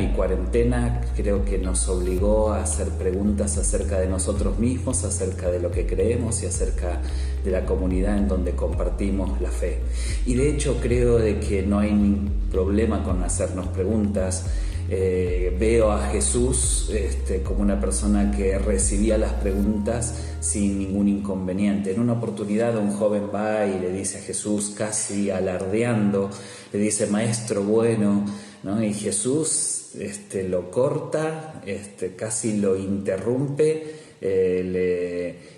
y cuarentena creo que nos obligó a hacer preguntas acerca de nosotros mismos, acerca de lo que creemos y acerca de la comunidad en donde compartimos la fe. Y de hecho creo de que no hay ningún problema con hacernos preguntas. Veo a Jesús como una persona que recibía las preguntas sin ningún inconveniente. En una oportunidad un joven va y le dice a Jesús, casi alardeando, le dice: maestro bueno, ¿no? Y Jesús lo corta, casi lo interrumpe,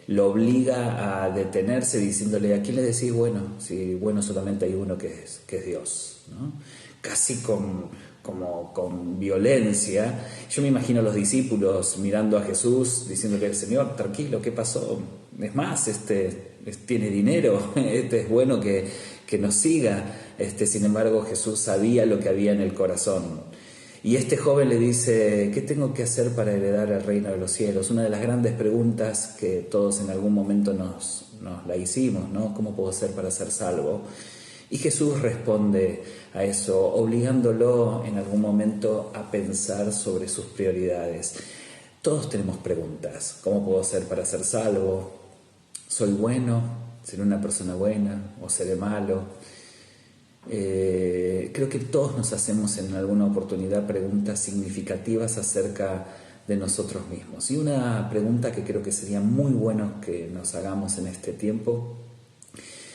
lo obliga a detenerse diciéndole: ¿a quién le decís bueno? Si bueno solamente hay uno que es Dios, ¿no? Casi con violencia. Yo me imagino a los discípulos mirando a Jesús, diciéndole: Señor, tranquilo, ¿qué pasó? Es más, tiene dinero, es bueno que nos siga. Sin embargo, Jesús sabía lo que había en el corazón. Y este joven le dice: ¿qué tengo que hacer para heredar el reino de los cielos? Una de las grandes preguntas que todos en algún momento nos la hicimos, ¿no? ¿Cómo puedo ser para ser salvo? Y Jesús responde a eso, obligándolo en algún momento a pensar sobre sus prioridades. Todos tenemos preguntas. ¿Cómo puedo ser para ser salvo? ¿Soy bueno? ¿Seré una persona buena? ¿O seré malo? Creo que todos nos hacemos en alguna oportunidad preguntas significativas acerca de nosotros mismos. Y una pregunta que creo que sería muy bueno que nos hagamos en este tiempo,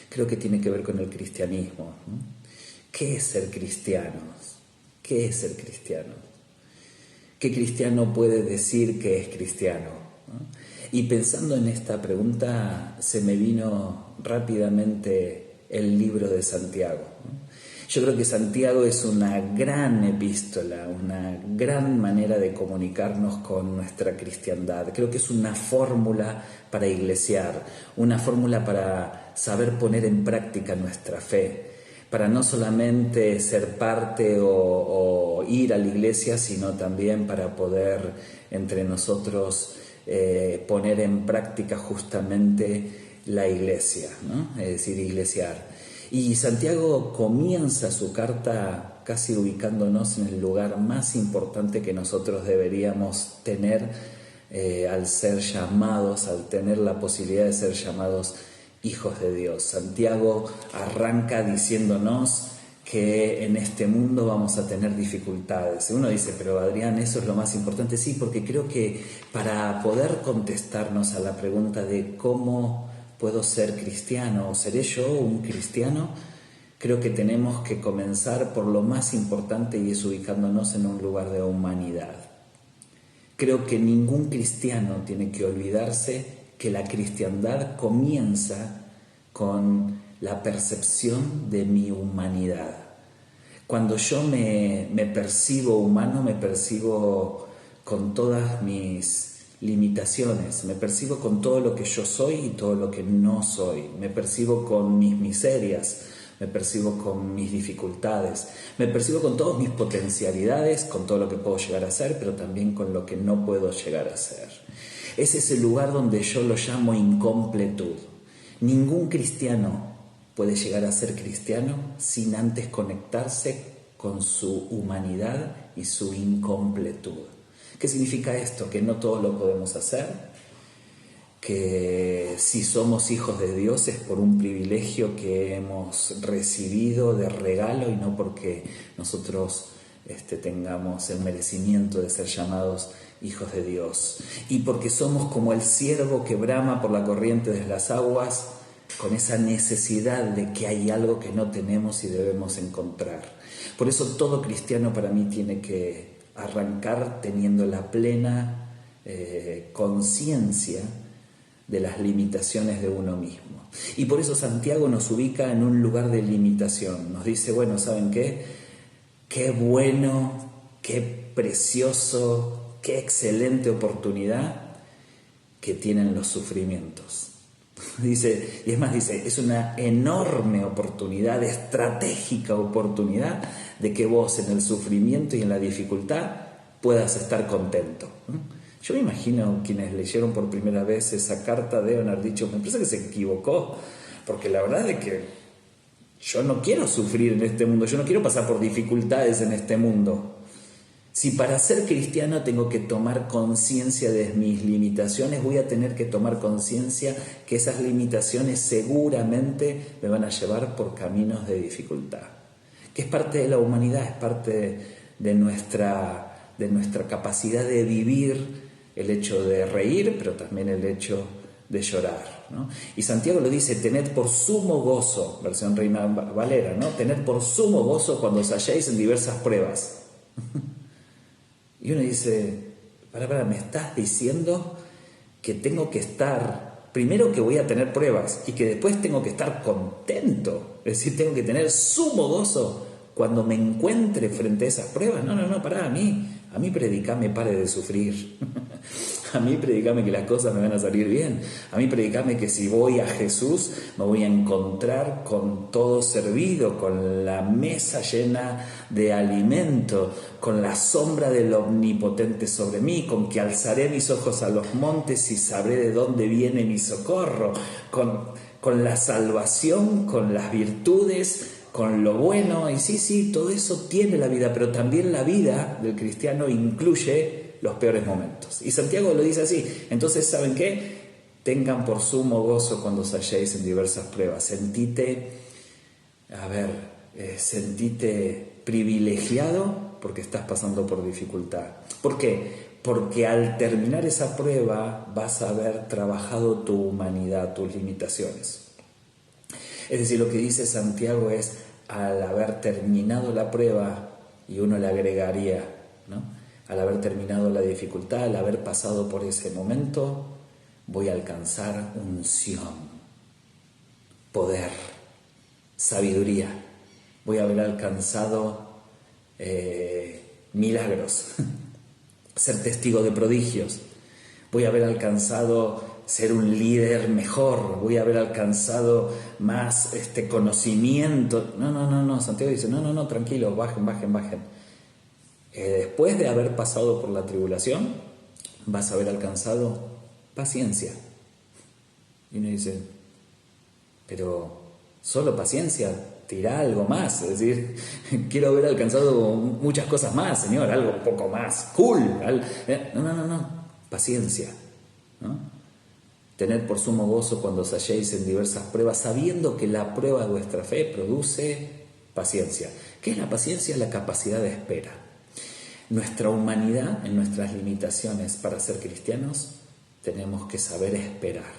creo que tiene que ver con el cristianismo, ¿no? ¿Qué es ser cristiano? ¿Qué es ser cristiano? ¿Qué cristiano puede decir que es cristiano? ¿No? Y pensando en esta pregunta, se me vino rápidamente el libro de Santiago, ¿no? Yo creo que Santiago es una gran epístola, una gran manera de comunicarnos con nuestra cristiandad. Creo que es una fórmula para iglesiar, una fórmula para saber poner en práctica nuestra fe, para no solamente ser parte o ir a la iglesia, sino también para poder entre nosotros poner en práctica justamente la iglesia, ¿no? Es decir, iglesiar. Y Santiago comienza su carta casi ubicándonos en el lugar más importante que nosotros deberíamos tener al ser llamados, al tener la posibilidad de ser llamados hijos de Dios. Santiago arranca diciéndonos que en este mundo vamos a tener dificultades. Uno dice: pero Adrián, ¿eso es lo más importante? Sí, porque creo que para poder contestarnos a la pregunta de cómo ¿puedo ser cristiano o seré yo un cristiano? Creo que tenemos que comenzar por lo más importante, y es ubicándonos en un lugar de humanidad. Creo que ningún cristiano tiene que olvidarse que la cristiandad comienza con la percepción de mi humanidad. Cuando yo me percibo humano, me percibo con todas mis limitaciones, me percibo con todo lo que yo soy y todo lo que no soy, me percibo con mis miserias, me percibo con mis dificultades, me percibo con todas mis potencialidades, con todo lo que puedo llegar a ser, pero también con lo que no puedo llegar a ser. Ese es el lugar donde yo lo llamo incompletud. Ningún cristiano puede llegar a ser cristiano sin antes conectarse con su humanidad y su incompletud. ¿Qué significa esto? Que no todos lo podemos hacer, que si somos hijos de Dios es por un privilegio que hemos recibido de regalo y no porque nosotros tengamos el merecimiento de ser llamados hijos de Dios. Y porque somos como el ciervo que brama por la corriente de las aguas, con esa necesidad de que hay algo que no tenemos y debemos encontrar. Por eso todo cristiano para mí tiene que arrancar teniendo la plena conciencia de las limitaciones de uno mismo. Y por eso Santiago nos ubica en un lugar de limitación. Nos dice: bueno, ¿saben qué? Qué bueno, qué precioso, qué excelente oportunidad que tienen los sufrimientos. Dice, y es más, dice, es una enorme oportunidad, estratégica oportunidad de que vos en el sufrimiento y en la dificultad puedas estar contento. Yo me imagino quienes leyeron por primera vez esa carta deben haber dicho: me parece que se equivocó, porque la verdad es que yo no quiero sufrir en este mundo, yo no quiero pasar por dificultades en este mundo. Si para ser cristiano tengo que tomar conciencia de mis limitaciones, voy a tener que tomar conciencia que esas limitaciones seguramente me van a llevar por caminos de dificultad, que es parte de la humanidad, es parte de nuestra capacidad de vivir el hecho de reír, pero también el hecho de llorar, ¿no? Y Santiago lo dice: tened por sumo gozo, versión Reina Valera, ¿no? Tened por sumo gozo cuando os halléis en diversas pruebas. Y uno dice: para, me estás diciendo que tengo que estar, primero que voy a tener pruebas y que después tengo que estar contento, es decir, tengo que tener sumo gozo cuando me encuentre frente a esas pruebas. No, pará, a mí predicame pare de sufrir. A mí predicame que las cosas me van a salir bien. A mí predicame que si voy a Jesús me voy a encontrar con todo servido, con la mesa llena de alimento, con la sombra del Omnipotente sobre mí, con que alzaré mis ojos a los montes y sabré de dónde viene mi socorro, con la salvación, con las virtudes, con lo bueno. Y sí, todo eso tiene la vida, pero también la vida del cristiano incluye los peores momentos. Y Santiago lo dice así. Entonces, ¿saben qué? Tengan por sumo gozo cuando os halléis en diversas pruebas. Sentite privilegiado porque estás pasando por dificultad. ¿Por qué? Porque al terminar esa prueba vas a haber trabajado tu humanidad, tus limitaciones. Es decir, lo que dice Santiago es: al haber terminado la prueba, y uno le agregaría, ¿no?, al haber terminado la dificultad, al haber pasado por ese momento, voy a alcanzar unción, poder, sabiduría. Voy a haber alcanzado milagros, ser testigo de prodigios. Voy a haber alcanzado ser un líder mejor. Voy a haber alcanzado más conocimiento. No. Santiago dice: no, tranquilo, bajen. Después de haber pasado por la tribulación, vas a haber alcanzado paciencia. Y uno dice: pero solo paciencia, tira algo más. Es decir, quiero haber alcanzado muchas cosas más, Señor, algo un poco más cool. No, paciencia, ¿no? Tened por sumo gozo cuando os halléis en diversas pruebas, sabiendo que la prueba de vuestra fe produce paciencia. ¿Qué es la paciencia? La capacidad de espera. Nuestra humanidad, en nuestras limitaciones para ser cristianos, tenemos que saber esperar.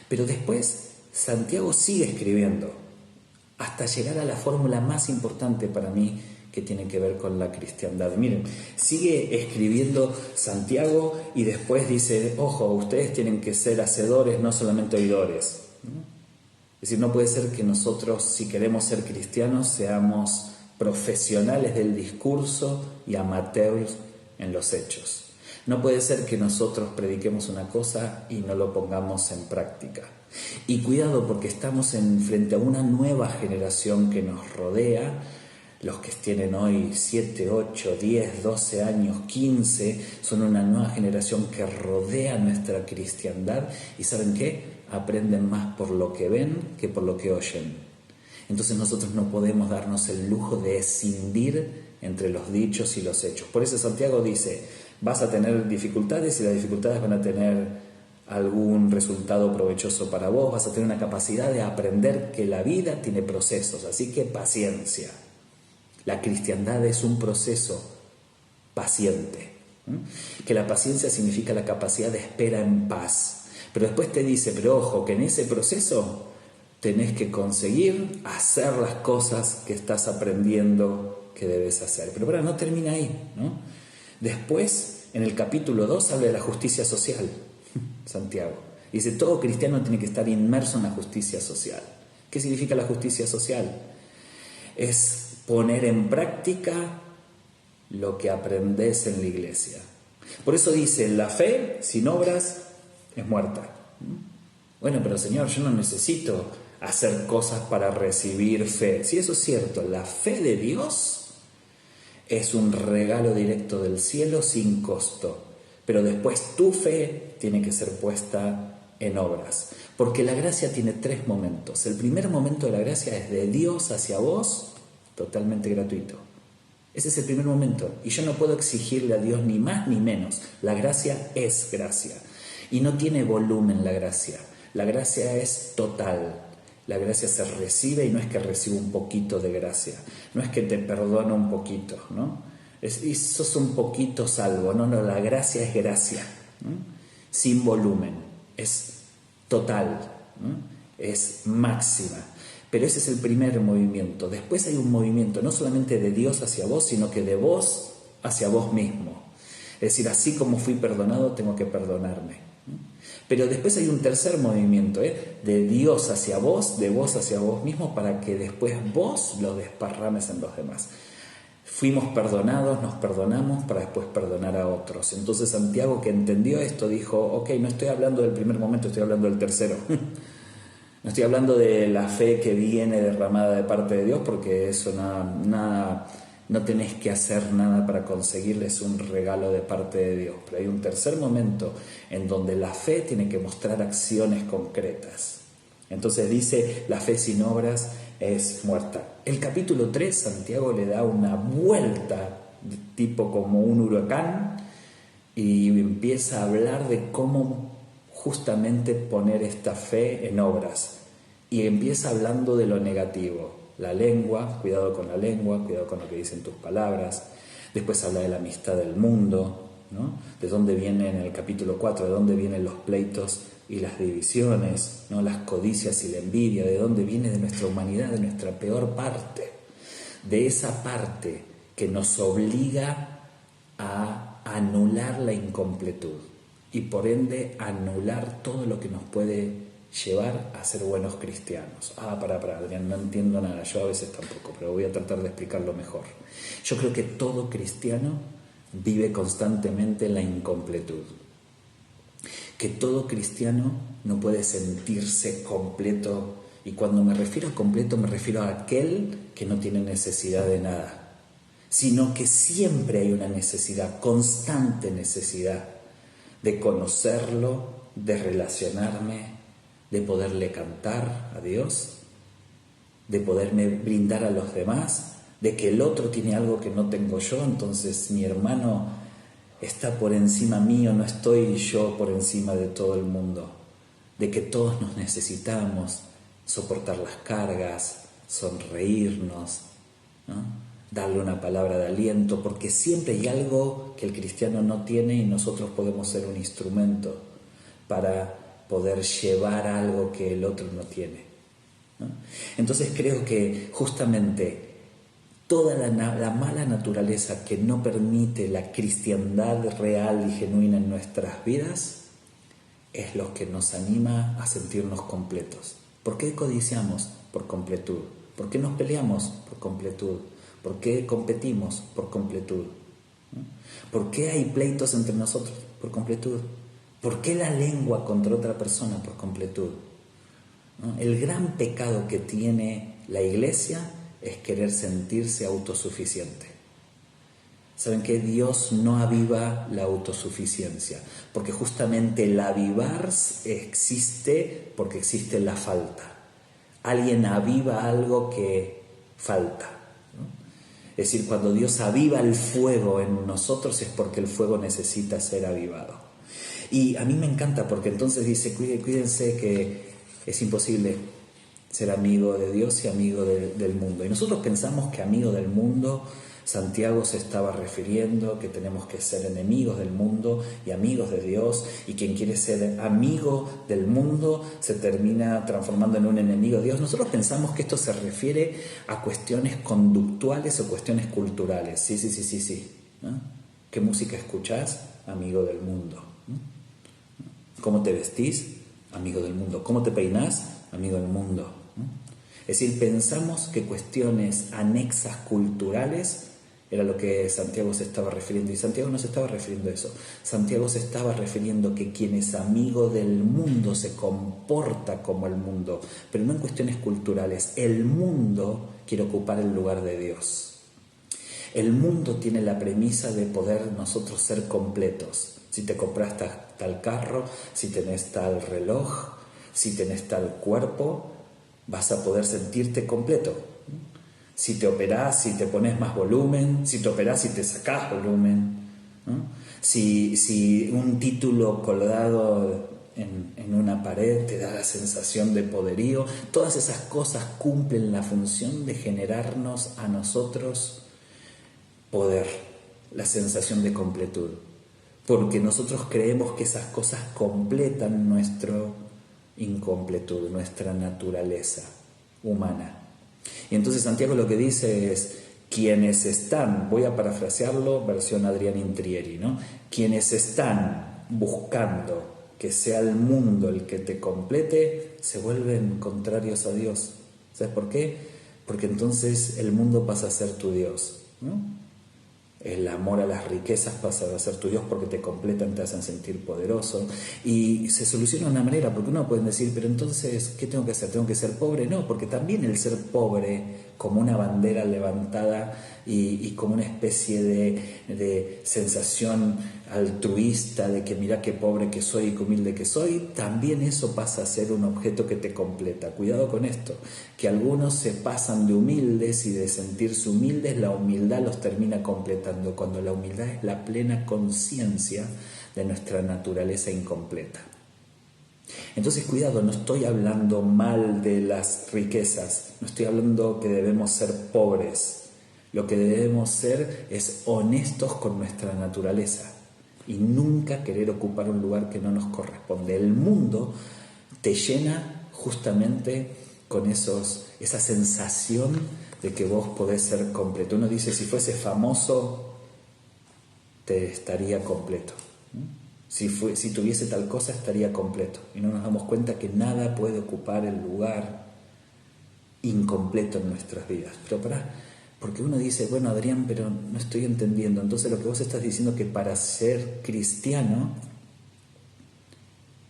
Pero después Santiago sigue escribiendo hasta llegar a la fórmula más importante para mí, que tiene que ver con la cristiandad. Miren, sigue escribiendo Santiago y después dice: ojo, ustedes tienen que ser hacedores, no solamente oidores. Es decir, no puede ser que nosotros, si queremos ser cristianos, seamos profesionales del discurso y amateurs en los hechos. No puede ser que nosotros prediquemos una cosa y no lo pongamos en práctica. Y cuidado, porque estamos frente a una nueva generación que nos rodea. Los que tienen hoy 7, 8, 10, 12 años, 15, son una nueva generación que rodea nuestra cristiandad. ¿Y saben qué? Aprenden más por lo que ven que por lo que oyen. Entonces nosotros no podemos darnos el lujo de escindir entre los dichos y los hechos. Por eso Santiago dice: vas a tener dificultades y las dificultades van a tener algún resultado provechoso para vos. Vas a tener una capacidad de aprender que la vida tiene procesos, así que paciencia. La cristiandad es un proceso paciente. Que la paciencia significa la capacidad de espera en paz. Pero después te dice: pero ojo, que en ese proceso tenés que conseguir hacer las cosas que estás aprendiendo que debes hacer. Pero no termina ahí, ¿no? Después, en el capítulo 2, habla de la justicia social, Santiago. Dice: todo cristiano tiene que estar inmerso en la justicia social. ¿Qué significa la justicia social? Es poner en práctica lo que aprendes en la iglesia. Por eso dice: la fe sin obras es muerta. Bueno, pero Señor, yo no necesito hacer cosas para recibir fe. Sí, eso es cierto. La fe de Dios es un regalo directo del cielo sin costo. Pero después tu fe tiene que ser puesta en obras. Porque la gracia tiene 3 momentos. El primer momento de la gracia es de Dios hacia vos, totalmente gratuito. Ese es el primer momento. Y yo no puedo exigirle a Dios ni más ni menos. La gracia es gracia. Y no tiene volumen la gracia. La gracia es total. La gracia se recibe y no es que recibo un poquito de gracia. No es que te perdono un poquito, ¿no? Y sos un poquito salvo. No, la gracia es gracia, ¿no? Sin volumen. Es total, ¿no? Es máxima. Pero ese es el primer movimiento. Después hay un movimiento no solamente de Dios hacia vos, sino que de vos hacia vos mismo. Es decir, así como fui perdonado, tengo que perdonarme. Pero después hay un tercer movimiento, de Dios hacia vos, de vos hacia vos mismo, para que después vos lo desparrames en los demás. Fuimos perdonados, nos perdonamos para después perdonar a otros. Entonces Santiago, que entendió esto, dijo, ok, no estoy hablando del primer momento, estoy hablando del tercero. No estoy hablando de la fe que viene derramada de parte de Dios, porque eso no tenés que hacer nada para conseguirle, es un regalo de parte de Dios. Pero hay un tercer momento en donde la fe tiene que mostrar acciones concretas. Entonces dice, la fe sin obras es muerta. El capítulo 3, Santiago le da una vuelta, tipo como un huracán, y empieza a hablar de cómo justamente poner esta fe en obras. Y empieza hablando de lo negativo. La lengua, cuidado con la lengua, cuidado con lo que dicen tus palabras. Después habla de la amistad del mundo, ¿no? De dónde viene en el capítulo 4, de dónde vienen los pleitos y las divisiones, ¿no? Las codicias y la envidia, de dónde viene de nuestra humanidad, de nuestra peor parte. De esa parte que nos obliga a anular la incompletud y por ende anular todo lo que nos puede llevar a ser buenos cristianos. Para, Adrián, no entiendo nada, yo a veces tampoco, pero voy a tratar de explicarlo mejor. Yo creo que todo cristiano vive constantemente en la incompletud. Que todo cristiano no puede sentirse completo, y cuando me refiero a completo me refiero a aquel que no tiene necesidad de nada, sino que siempre hay una necesidad, constante necesidad, de conocerlo, de relacionarme, de poderle cantar a Dios, de poderme brindar a los demás, de que el otro tiene algo que no tengo yo, entonces mi hermano está por encima mío, no estoy yo por encima de todo el mundo, de que todos nos necesitamos, soportar las cargas, sonreírnos, ¿no? Darle una palabra de aliento, porque siempre hay algo que el cristiano no tiene y nosotros podemos ser un instrumento para poder llevar algo que el otro no tiene, ¿no? Entonces creo que justamente toda la mala naturaleza que no permite la cristiandad real y genuina en nuestras vidas es lo que nos anima a sentirnos completos. ¿Por qué codiciamos? Por completud. ¿Por qué nos peleamos? Por completud. ¿Por qué competimos? Por completud. ¿Por qué hay pleitos entre nosotros? Por completud. ¿Por qué la lengua contra otra persona? Por completud. ¿No? El gran pecado que tiene la iglesia es querer sentirse autosuficiente. ¿Saben qué? Dios no aviva la autosuficiencia, porque justamente el avivar existe porque existe la falta. Alguien aviva algo que falta, ¿no? Es decir, cuando Dios aviva el fuego en nosotros es porque el fuego necesita ser avivado. Y a mí me encanta porque entonces dice, cuídense que es imposible ser amigo de Dios y amigo del mundo. Y nosotros pensamos que amigo del mundo, Santiago se estaba refiriendo que tenemos que ser enemigos del mundo y amigos de Dios, y quien quiere ser amigo del mundo se termina transformando en un enemigo de Dios. Nosotros pensamos que esto se refiere a cuestiones conductuales o cuestiones culturales. Sí. ¿No? ¿Qué música escuchás? Amigo del mundo. ¿Cómo te vestís? Amigo del mundo. ¿Cómo te peinás? Amigo del mundo. Es decir, pensamos que cuestiones anexas culturales era lo que Santiago se estaba refiriendo, y Santiago no se estaba refiriendo a eso. Santiago se estaba refiriendo que quien es amigo del mundo se comporta como el mundo, pero no en cuestiones culturales. El mundo quiere ocupar el lugar de Dios. El mundo tiene la premisa de poder nosotros ser completos. Si te compras tal carro, si tenés tal reloj, si tenés tal cuerpo, vas a poder sentirte completo. si te operás, si te pones más volumen, si te operás, si te sacás volumen, ¿no? Si un título colgado en una pared te da la sensación de poderío. Todas esas cosas cumplen la función de generarnos a nosotros poder, la sensación de completud, porque nosotros creemos que esas cosas completan nuestra incompletud, nuestra naturaleza humana. Y entonces Santiago lo que dice es: quienes están, voy a parafrasearlo, versión Adrián Intrieri, ¿no? Quienes están buscando que sea el mundo el que te complete, se vuelven contrarios a Dios. ¿Sabes por qué? Porque entonces el mundo pasa a ser tu Dios, ¿no? El amor a las riquezas pasa a ser tu Dios porque te completan, te hacen sentir poderoso. Y se soluciona de una manera, porque uno puede decir, pero entonces, ¿qué tengo que hacer? ¿Tengo que ser pobre? No, porque también el ser pobre, como una bandera levantada y como una especie de sensación altruista de que mira qué pobre que soy y qué humilde que soy, también eso pasa a ser un objeto que te completa. Cuidado con esto, que algunos se pasan de humildes y de sentirse humildes, la humildad los termina completando, cuando la humildad es la plena conciencia de nuestra naturaleza incompleta. Entonces, cuidado, no estoy hablando mal de las riquezas, no estoy hablando que debemos ser pobres. Lo que debemos ser es honestos con nuestra naturaleza y nunca querer ocupar un lugar que no nos corresponde. El mundo te llena justamente con esa sensación de que vos podés ser completo. Uno dice, si fuese famoso, te estaría completo. Si tuviese tal cosa, estaría completo. Y no nos damos cuenta que nada puede ocupar el lugar incompleto en nuestras vidas. Pero porque uno dice, bueno, Adrián, pero no estoy entendiendo. Entonces lo que vos estás diciendo es que para ser cristiano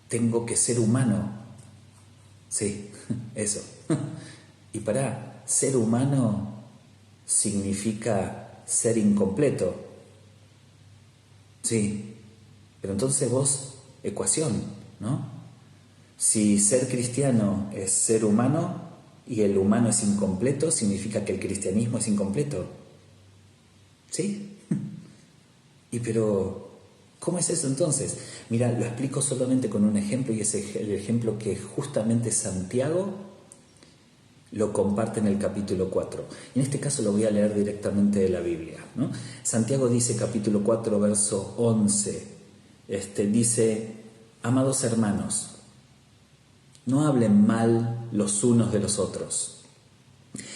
tengo que ser humano. Sí, eso. Y para ser humano significa ser incompleto. Sí, pero entonces vos, ecuación, ¿no? Si ser cristiano es ser humano y el humano es incompleto, significa que el cristianismo es incompleto. ¿Sí? Pero, ¿cómo es eso entonces? Mira, lo explico solamente con un ejemplo, y es el ejemplo que justamente Santiago lo comparte en el capítulo 4. En este caso lo voy a leer directamente de la Biblia, ¿no? Santiago dice, capítulo 4, verso 11, dice: amados hermanos, no hablen mal los unos de los otros.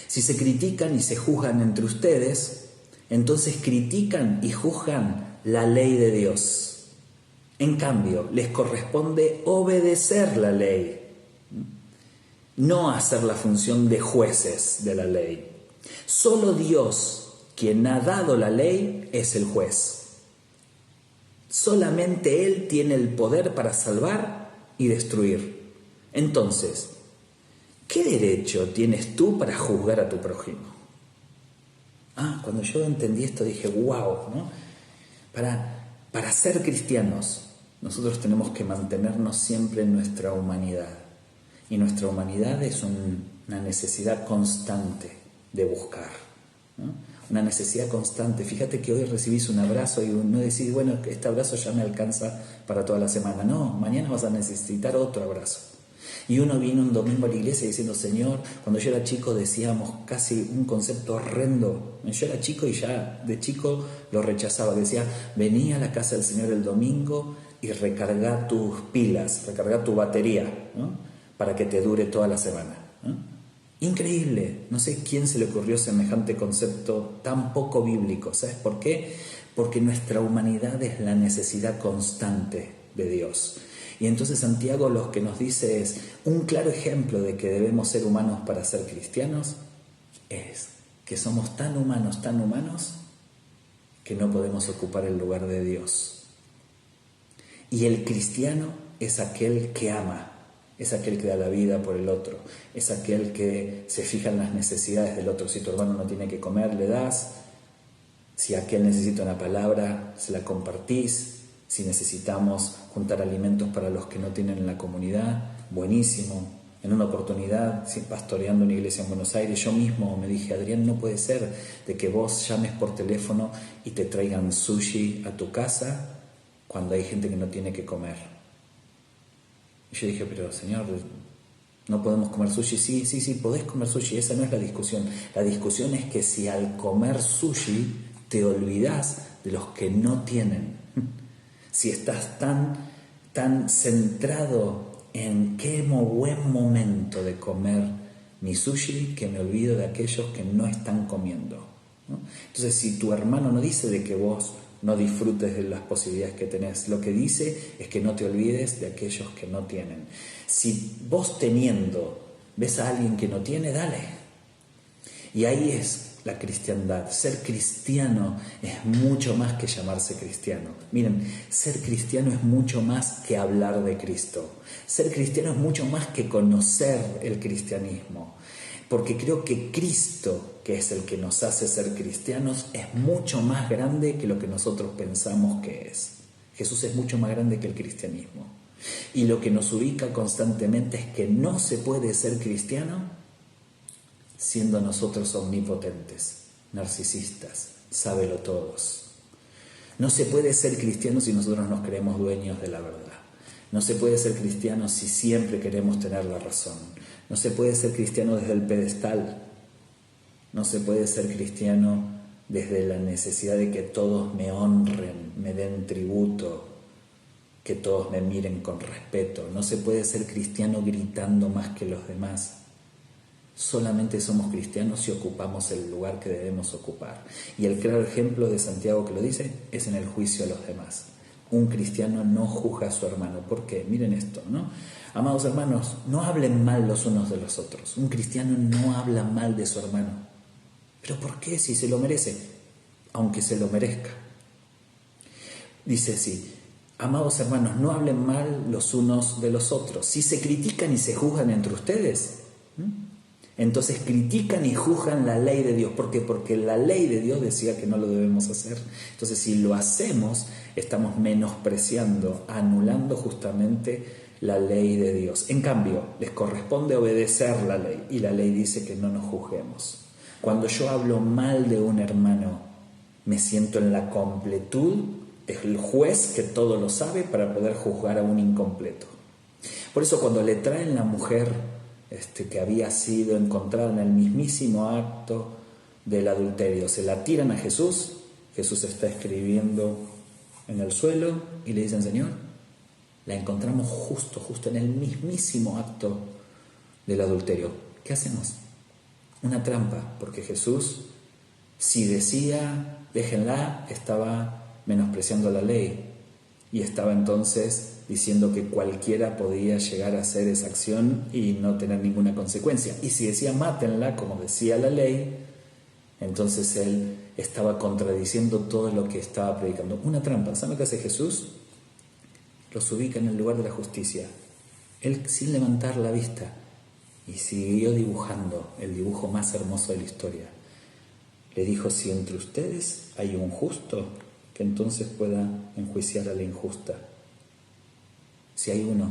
Si se critican y se juzgan entre ustedes, entonces critican y juzgan la ley de Dios. En cambio, les corresponde obedecer la ley, no hacer la función de jueces de la ley. Solo Dios, quien ha dado la ley, es el juez. Solamente Él tiene el poder para salvar y destruir. Entonces, ¿qué derecho tienes tú para juzgar a tu prójimo? Cuando yo entendí esto dije, wow, ¿no? Para ser cristianos, nosotros tenemos que mantenernos siempre en nuestra humanidad. Y nuestra humanidad es una necesidad constante de buscar, ¿no? Una necesidad constante. Fíjate que hoy recibís un abrazo y no decís, bueno, este abrazo ya me alcanza para toda la semana. No, mañana vas a necesitar otro abrazo. Y uno viene un domingo a la iglesia diciendo, Señor, cuando yo era chico decíamos casi un concepto horrendo. Yo era chico y ya de chico lo rechazaba. Decía, vení a la casa del Señor el domingo y recarga tus pilas, recarga tu batería, ¿no? Para que te dure toda la semana, ¿no? Increíble. No sé quién se le ocurrió semejante concepto tan poco bíblico. ¿Sabes por qué? Porque nuestra humanidad es la necesidad constante de Dios. Y entonces Santiago lo que nos dice es, un claro ejemplo de que debemos ser humanos para ser cristianos es que somos tan humanos, que no podemos ocupar el lugar de Dios. Y el cristiano es aquel que ama, es aquel que da la vida por el otro, es aquel que se fija en las necesidades del otro. Si tu hermano no tiene que comer, le das. Si aquel necesita una palabra, se la compartís. Si necesitamos juntar alimentos para los que no tienen en la comunidad, buenísimo. En una oportunidad, pastoreando una iglesia en Buenos Aires, yo mismo me dije, Adrián, no puede ser de que vos llames por teléfono y te traigan sushi a tu casa cuando hay gente que no tiene que comer. Y yo dije, pero Señor, ¿no podemos comer sushi? Sí, podés comer sushi, esa no es la discusión. La discusión es que si al comer sushi te olvidás de los que no tienen. Si estás tan centrado en qué buen momento de comer mi sushi que me olvido de aquellos que no están comiendo, ¿no? Entonces, si tu hermano no dice de que vos no disfrutes de las posibilidades que tenés, lo que dice es que no te olvides de aquellos que no tienen. Si vos teniendo ves a alguien que no tiene, dale. Y ahí es la cristiandad. Ser cristiano es mucho más que llamarse cristiano. Miren, ser cristiano es mucho más que hablar de Cristo. Ser cristiano es mucho más que conocer el cristianismo. Porque creo que Cristo, que es el que nos hace ser cristianos, es mucho más grande que lo que nosotros pensamos que es. Jesús es mucho más grande que el cristianismo. Y lo que nos ubica constantemente es que no se puede ser cristiano siendo nosotros omnipotentes, narcisistas, sábelotodos. No se puede ser cristiano si nosotros nos creemos dueños de la verdad. No se puede ser cristiano si siempre queremos tener la razón. No se puede ser cristiano desde el pedestal. No se puede ser cristiano desde la necesidad de que todos me honren, me den tributo, que todos me miren con respeto. No se puede ser cristiano gritando más que los demás. Solamente somos cristianos si ocupamos el lugar que debemos ocupar. Y el claro ejemplo de Santiago que lo dice es en el juicio a los demás. Un cristiano no juzga a su hermano. ¿Por qué? Miren esto, ¿no? Amados hermanos, no hablen mal los unos de los otros. Un cristiano no habla mal de su hermano. ¿Pero por qué? Si se lo merece, aunque se lo merezca. Dice así: amados hermanos, no hablen mal los unos de los otros. Si se critican y se juzgan entre ustedes, entonces critican y juzgan la ley de Dios. ¿Por qué? Porque la ley de Dios decía que no lo debemos hacer. Entonces, si lo hacemos, estamos menospreciando, anulando justamente la ley de Dios. En cambio, les corresponde obedecer la ley, y la ley dice que no nos juzguemos. Cuando yo hablo mal de un hermano, me siento en la completud del juez que todo lo sabe para poder juzgar a un incompleto. Por eso, cuando le traen la mujer que había sido encontrada en el mismísimo acto del adulterio, se la tiran a Jesús. Jesús está escribiendo en el suelo y le dicen: Señor, la encontramos justo en el mismísimo acto del adulterio. ¿Qué hacemos? Una trampa, porque Jesús, si decía déjenla, estaba menospreciando la ley y estaba entonces diciendo que cualquiera podía llegar a hacer esa acción y no tener ninguna consecuencia. Y si decía mátenla, como decía la ley, entonces él estaba contradiciendo todo lo que estaba predicando. Una trampa. ¿Saben qué hace Jesús? Los ubica en el lugar de la justicia. Él, sin levantar la vista, y siguió dibujando el dibujo más hermoso de la historia. Le dijo: si entre ustedes hay un justo, que entonces pueda enjuiciar a la injusta. Si hay uno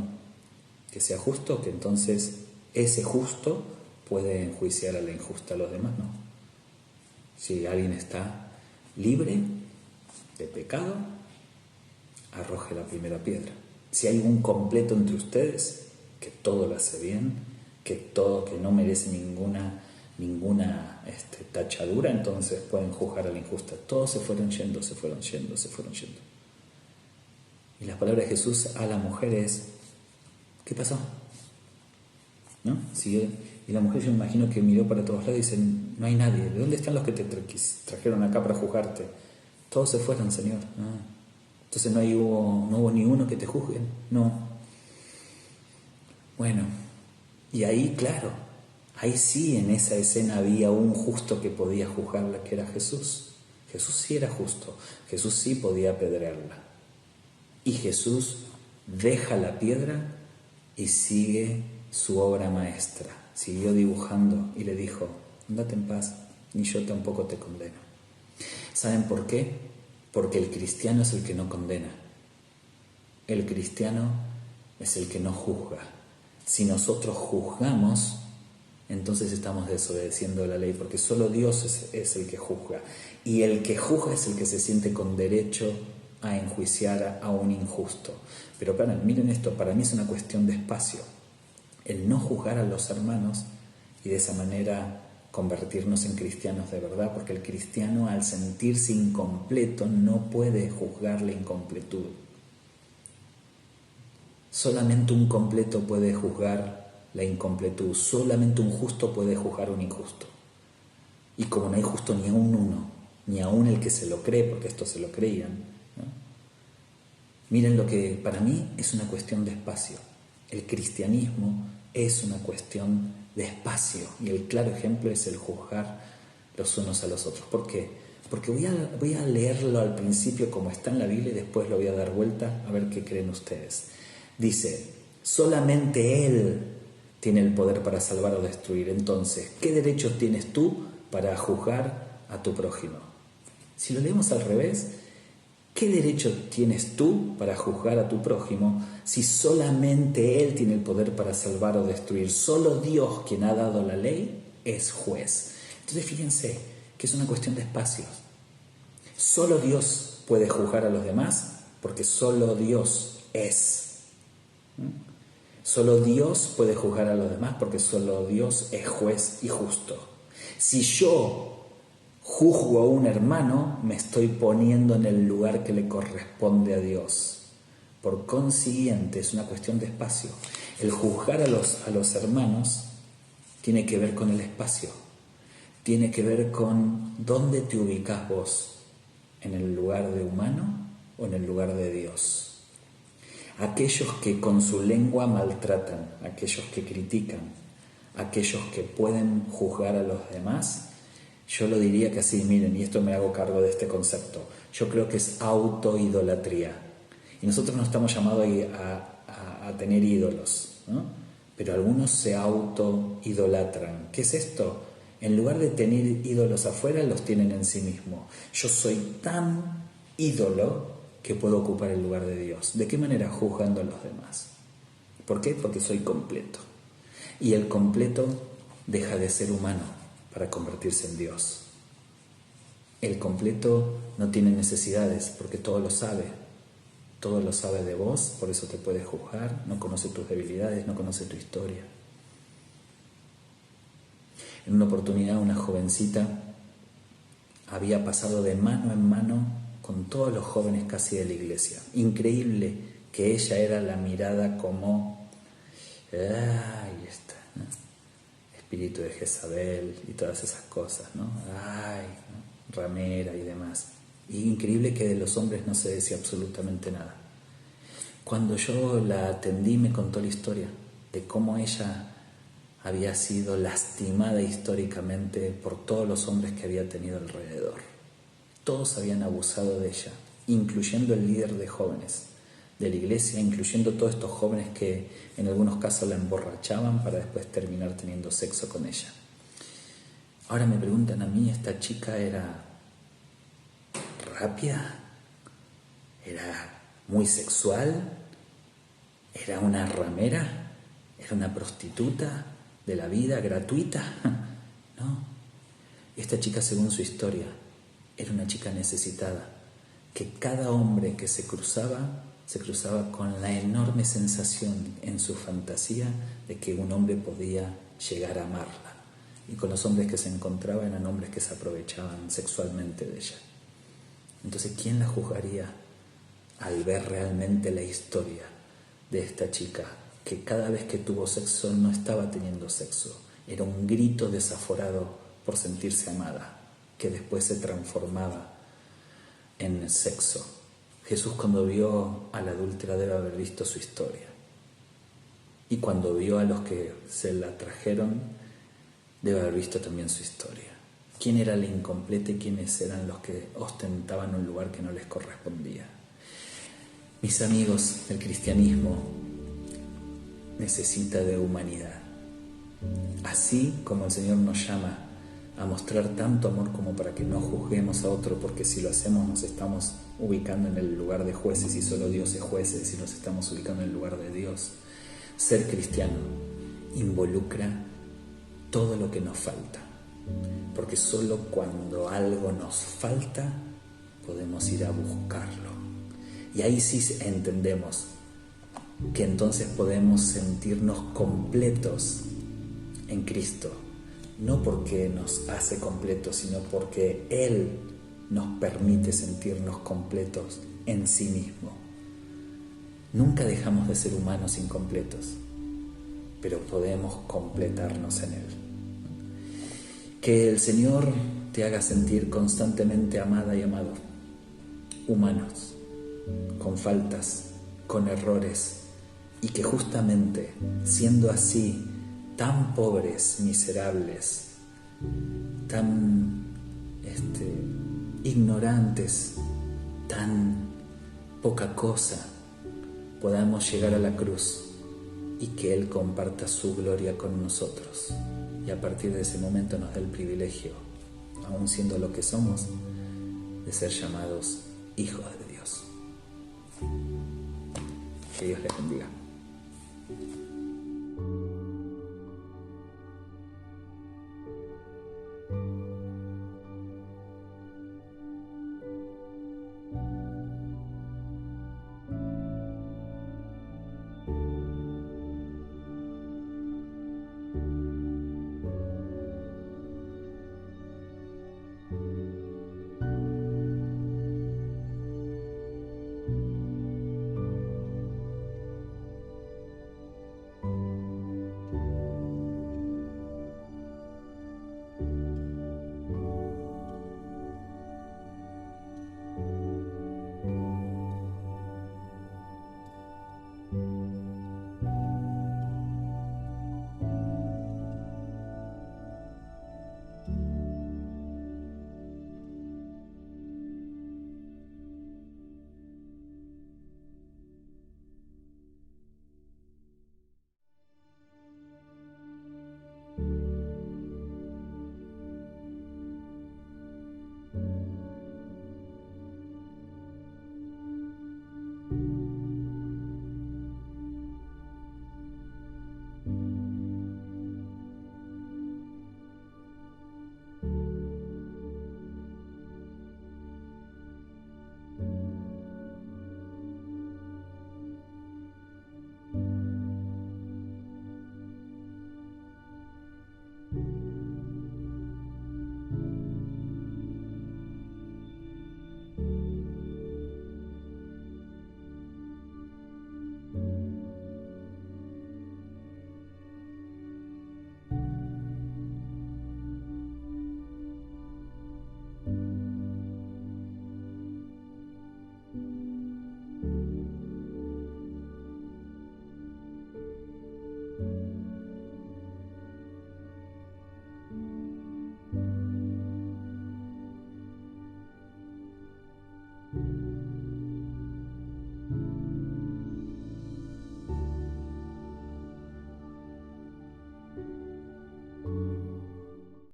que sea justo, que entonces ese justo puede enjuiciar a la injusta. Los demás no. Si alguien está libre de pecado, arroje la primera piedra. Si hay un completo entre ustedes que todo lo hace bien, que no merece ninguna tachadura, entonces pueden juzgar a la injusta. Todos se fueron yendo. Y las palabras de Jesús a la mujer es: ¿qué pasó? ¿No? Y la mujer, yo me imagino que miró para todos lados y dice: no hay nadie. ¿De dónde están los que te trajeron acá para juzgarte? Todos se fueron, Señor. Entonces no hubo ni uno que te juzgue. No. Bueno, y ahí, claro, ahí sí, en esa escena había un justo que podía juzgarla, que era Jesús. Jesús sí era justo. Jesús sí podía apedrearla. Y Jesús deja la piedra y sigue su obra maestra. Siguió dibujando y le dijo: andate en paz, ni yo tampoco te condeno. ¿Saben por qué? Porque el cristiano es el que no condena. El cristiano es el que no juzga. Si nosotros juzgamos, entonces estamos desobedeciendo la ley, porque solo Dios es el que juzga. Y el que juzga es el que se siente con derecho a enjuiciar a un injusto. Pero miren esto, para mí es una cuestión de espacio. El no juzgar a los hermanos y de esa manera convertirnos en cristianos de verdad, porque el cristiano, al sentirse incompleto, no puede juzgar la incompletud. Solamente un completo puede juzgar la incompletud, solamente un justo puede juzgar a un injusto. Y como no hay justo ni a un uno, ni aún el que se lo cree, porque estos se lo creían, ¿no? Miren lo que para mí es una cuestión de espacio. El cristianismo es una cuestión de espacio, y el claro ejemplo es el juzgar los unos a los otros. ¿Por qué? Porque voy a leerlo al principio como está en la Biblia y después lo voy a dar vuelta a ver qué creen ustedes. Dice, solamente Él tiene el poder para salvar o destruir. Entonces, ¿qué derechos tienes tú para juzgar a tu prójimo? Si lo leemos al revés, ¿qué derecho tienes tú para juzgar a tu prójimo si solamente Él tiene el poder para salvar o destruir? Solo Dios, quien ha dado la ley, es juez. Entonces fíjense que es una cuestión de espacios. Solo Dios puede juzgar a los demás porque solo Dios es. Solo Dios puede juzgar a los demás porque solo Dios es juez y justo. Si yo juzgo a un hermano, me estoy poniendo en el lugar que le corresponde a Dios. Por consiguiente, es una cuestión de espacio. El juzgar a los hermanos tiene que ver con el espacio. Tiene que ver con dónde te ubicas vos, en el lugar de humano o en el lugar de Dios. Aquellos que con su lengua maltratan, aquellos que critican, aquellos que pueden juzgar a los demás, yo lo diría que así, miren, y esto me hago cargo de este concepto, yo creo que es autoidolatría. Y nosotros no estamos llamados a tener ídolos, ¿no? Pero algunos se autoidolatran. ¿Qué es esto? En lugar de tener ídolos afuera, los tienen en sí mismos. Yo soy tan ídolo que puedo ocupar el lugar de Dios. ¿De qué manera? Juzgando a los demás. ¿Por qué? Porque soy completo. Y el completo deja de ser humano para convertirse en Dios. El completo no tiene necesidades porque todo lo sabe. Todo lo sabe de vos, por eso te puede juzgar. No conoce tus debilidades, no conoce tu historia. En una oportunidad, una jovencita había pasado de mano en mano con todos los jóvenes casi de la iglesia. Increíble que ella era la mirada como, ahí está, ¿no? Espíritu de Jezabel y todas esas cosas, ¿no? Ay, ¿no? Ramera y demás. Y increíble que de los hombres no se decía absolutamente nada. Cuando yo la atendí, me contó la historia de cómo ella había sido lastimada históricamente por todos los hombres que había tenido alrededor. Todos habían abusado de ella, incluyendo el líder de jóvenes de la iglesia, incluyendo todos estos jóvenes que en algunos casos la emborrachaban para después terminar teniendo sexo con ella. Ahora me preguntan a mí, ¿esta chica era rápida? ¿Era muy sexual? ¿Era una ramera? ¿Era una prostituta de la vida gratuita? No. Esta chica, según su historia, era una chica necesitada, que cada hombre que se cruzaba con la enorme sensación en su fantasía de que un hombre podía llegar a amarla. Y con los hombres que se encontraba eran hombres que se aprovechaban sexualmente de ella. Entonces, ¿quién la juzgaría al ver realmente la historia de esta chica? Que cada vez que tuvo sexo no estaba teniendo sexo, era un grito desaforado por sentirse amada, que después se transformaba en sexo. Jesús, cuando vio a la adúltera, debe haber visto su historia. Y cuando vio a los que se la trajeron, debe haber visto también su historia. ¿Quién era la incompleta y quiénes eran los que ostentaban un lugar que no les correspondía? Mis amigos, el cristianismo necesita de humanidad. Así como el Señor nos llama a mostrar tanto amor como para que no juzguemos a otro, porque si lo hacemos nos estamos ubicando en el lugar de jueces y solo Dios es juez, y nos estamos ubicando en el lugar de Dios. Ser cristiano involucra todo lo que nos falta, porque solo cuando algo nos falta podemos ir a buscarlo. Y ahí sí entendemos que entonces podemos sentirnos completos en Cristo, no porque nos hace completos, sino porque Él nos permite sentirnos completos en sí mismo. Nunca dejamos de ser humanos incompletos, pero podemos completarnos en Él. Que el Señor te haga sentir constantemente amada y amado, humanos, con faltas, con errores, y que justamente siendo así, tan pobres, miserables, tan ignorantes, tan poca cosa, podamos llegar a la cruz y que Él comparta su gloria con nosotros. Y a partir de ese momento nos da el privilegio, aún siendo lo que somos, de ser llamados hijos de Dios. Que Dios les bendiga.